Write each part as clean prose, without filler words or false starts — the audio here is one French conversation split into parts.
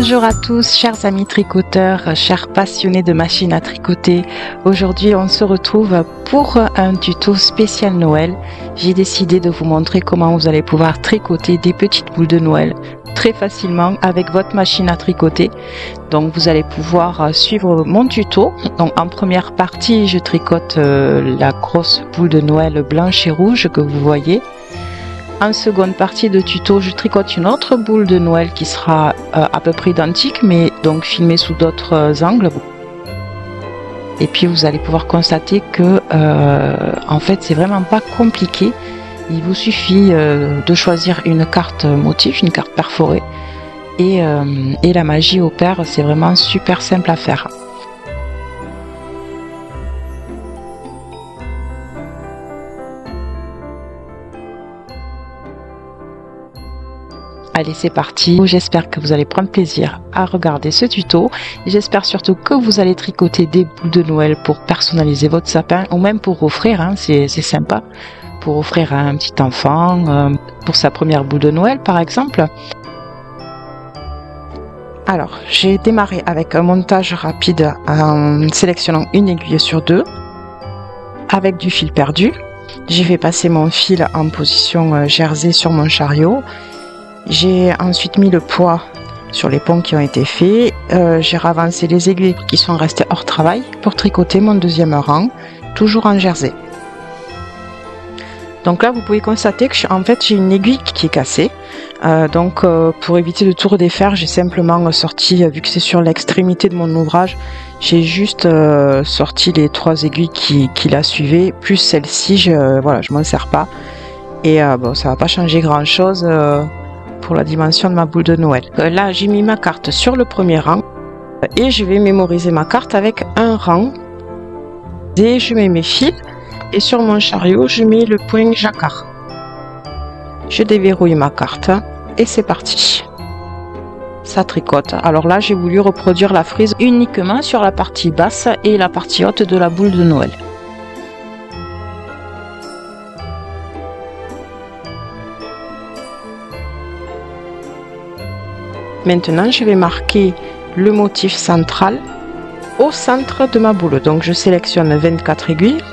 Bonjour à tous, chers amis tricoteurs, chers passionnés de machines à tricoter. Aujourd'hui, on se retrouve pour un tuto spécial Noël. J'ai décidé de vous montrer comment vous allez pouvoir tricoter des petites boules de Noël très facilement avec votre machine à tricoter. Donc, vous allez pouvoir suivre mon tuto. Donc, en première partie, je tricote la grosse boule de Noël blanche et rouge que vous voyez. En seconde partie de tuto, je tricote une autre boule de Noël qui sera à peu près identique, mais donc filmée sous d'autres angles. Et puis vous allez pouvoir constater que en fait c'est vraiment pas compliqué. Il vous suffit de choisir une carte motif, une carte perforée, et la magie opère. C'est vraiment super simple à faire. Allez, c'est parti. J'espère que vous allez prendre plaisir à regarder ce tuto. J'espère surtout que vous allez tricoter des boules de Noël pour personnaliser votre sapin ou même pour offrir, hein, c'est sympa, pour offrir à un petit enfant, pour sa première boule de Noël par exemple. Alors, j'ai démarré avec un montage rapide en sélectionnant une aiguille sur deux avec du fil perdu. J'ai fait passer mon fil en position jersey sur mon chariot. J'ai ensuite mis le poids sur les ponts qui ont été faits. J'ai ravancé les aiguilles qui sont restées hors travail pour tricoter mon deuxième rang, toujours en jersey. Donc là, vous pouvez constater que en fait j'ai une aiguille qui est cassée. Pour éviter de tout redéfaire, j'ai simplement sorti, vu que c'est sur l'extrémité de mon ouvrage, j'ai juste sorti les trois aiguilles qui la suivaient, plus celle-ci, je m'en sers pas. Et bon, ça va pas changer grand chose pour la dimension de ma boule de Noël. Là, j'ai mis ma carte sur le premier rang et je vais mémoriser ma carte avec un rang. Et je mets mes fils et sur mon chariot, je mets le point jacquard. Je déverrouille ma carte et c'est parti. Ça tricote. Alors là, j'ai voulu reproduire la frise uniquement sur la partie basse et la partie haute de la boule de Noël. Maintenant, je vais marquer le motif central au centre de ma boule. Donc, je sélectionne 24 aiguilles.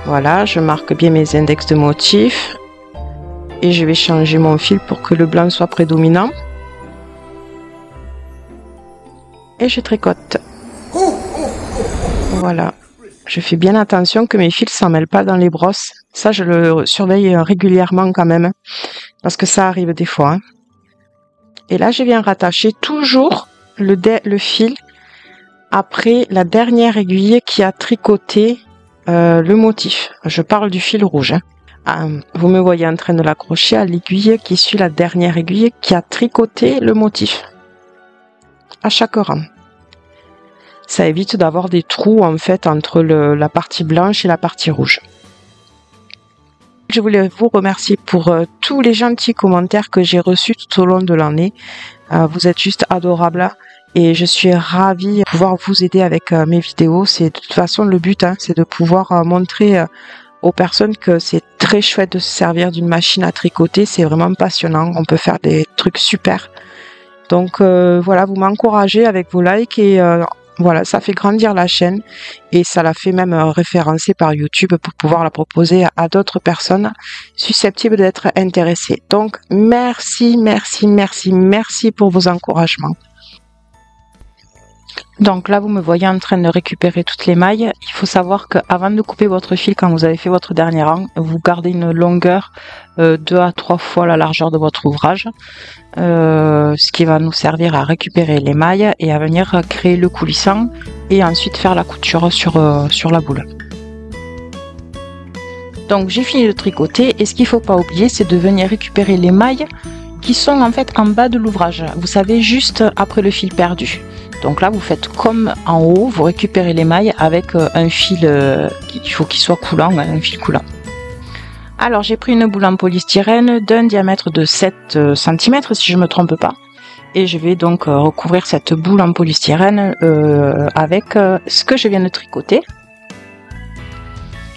Voilà, je marque bien mes index de motif. Et je vais changer mon fil pour que le blanc soit prédominant. Et je tricote. Voilà. Je fais bien attention que mes fils ne s'en mêlent pas dans les brosses. Ça, je le surveille régulièrement quand même. Parce que ça arrive des fois. Et là, je viens rattacher toujours le fil après la dernière aiguille qui a tricoté le motif. Je parle du fil rouge. Vous me voyez en train de l'accrocher à l'aiguille qui suit la dernière aiguille qui a tricoté le motif. À chaque rang. Ça évite d'avoir des trous en fait entre la partie blanche et la partie rouge. Je voulais vous remercier pour tous les gentils commentaires que j'ai reçus tout au long de l'année. Vous êtes juste adorables et je suis ravie de pouvoir vous aider avec mes vidéos. C'est de toute façon le but, hein, c'est de pouvoir montrer aux personnes que c'est très chouette de se servir d'une machine à tricoter. C'est vraiment passionnant, on peut faire des trucs super. Donc voilà, vous m'encouragez avec vos likes et voilà, ça fait grandir la chaîne et ça la fait même référencer par YouTube pour pouvoir la proposer à d'autres personnes susceptibles d'être intéressées. Donc, merci, merci, merci, merci pour vos encouragements. Donc là, vous me voyez en train de récupérer toutes les mailles. Il faut savoir qu'avant de couper votre fil, quand vous avez fait votre dernier rang, vous gardez une longueur 2 à 3 fois la largeur de votre ouvrage. Ce qui va nous servir à récupérer les mailles et à venir créer le coulissant et ensuite faire la couture sur la boule. Donc j'ai fini de tricoter et ce qu'il ne faut pas oublier, c'est de venir récupérer les mailles qui sont en fait en bas de l'ouvrage. Vous savez, juste après le fil perdu. Donc là, vous faites comme en haut, vous récupérez les mailles avec un fil il faut qu'il soit coulant, un fil coulant. Alors j'ai pris une boule en polystyrène d'un diamètre de 7 cm si je ne me trompe pas. Et je vais donc recouvrir cette boule en polystyrène avec ce que je viens de tricoter.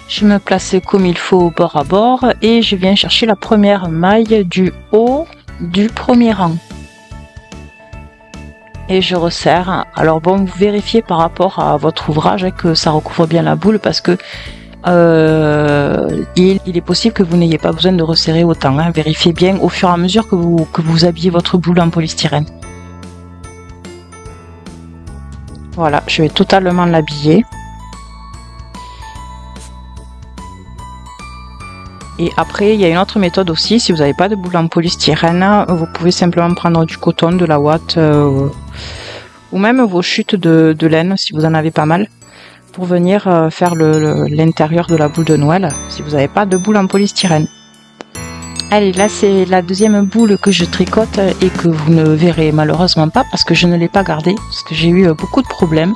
Je me place comme il faut bord à bord et je viens chercher la première maille du haut du premier rang. et je resserre. Alors bon, vous vérifiez par rapport à votre ouvrage que ça recouvre bien la boule, parce que il est possible que vous n'ayez pas besoin de resserrer autant. Hein. Vérifiez bien au fur et à mesure que vous habillez votre boule en polystyrène. Voilà, je vais totalement l'habiller. Et après, il y a une autre méthode aussi. Si vous n'avez pas de boule en polystyrène, vous pouvez simplement prendre du coton, de la ouate, ou même vos chutes de laine, si vous en avez pas mal, pour venir faire l'intérieur de la boule de Noël, si vous n'avez pas de boule en polystyrène. Allez, là c'est la deuxième boule que je tricote et que vous ne verrez malheureusement pas parce que je ne l'ai pas gardée, parce que j'ai eu beaucoup de problèmes.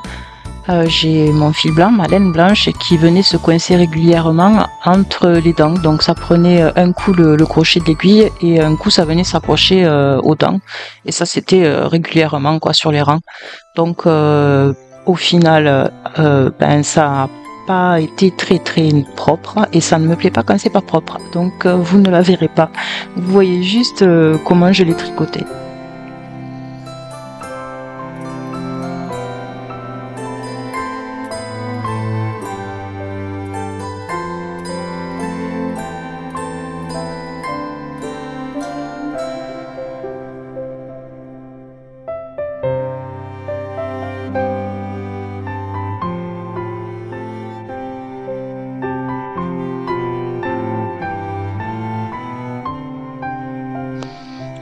J'ai mon fil blanc, ma laine blanche, qui venait se coincer régulièrement entre les dents. Donc ça prenait un coup le crochet de l'aiguille et un coup ça venait s'accrocher aux dents. Et ça c'était régulièrement quoi sur les rangs. Donc au final, ça a pas été très propre et ça ne me plaît pas quand c'est pas propre. Donc vous ne la verrez pas. Vous voyez juste comment je l'ai tricoté.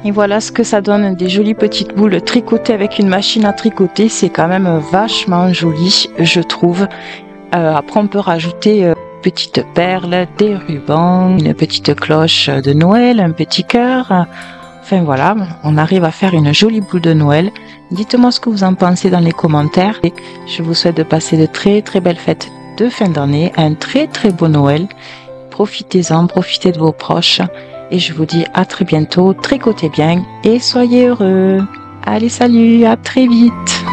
Et voilà ce que ça donne, des jolies petites boules tricotées avec une machine à tricoter. C'est quand même vachement joli, je trouve. Après, on peut rajouter une petite perle, des rubans, une petite cloche de Noël, un petit cœur. Enfin voilà, on arrive à faire une jolie boule de Noël. Dites-moi ce que vous en pensez dans les commentaires. Et je vous souhaite de passer de très belles fêtes de fin d'année, un très beau Noël. Profitez-en, profitez de vos proches. Et je vous dis à très bientôt, tricotez bien et soyez heureux. Allez, salut, à très vite.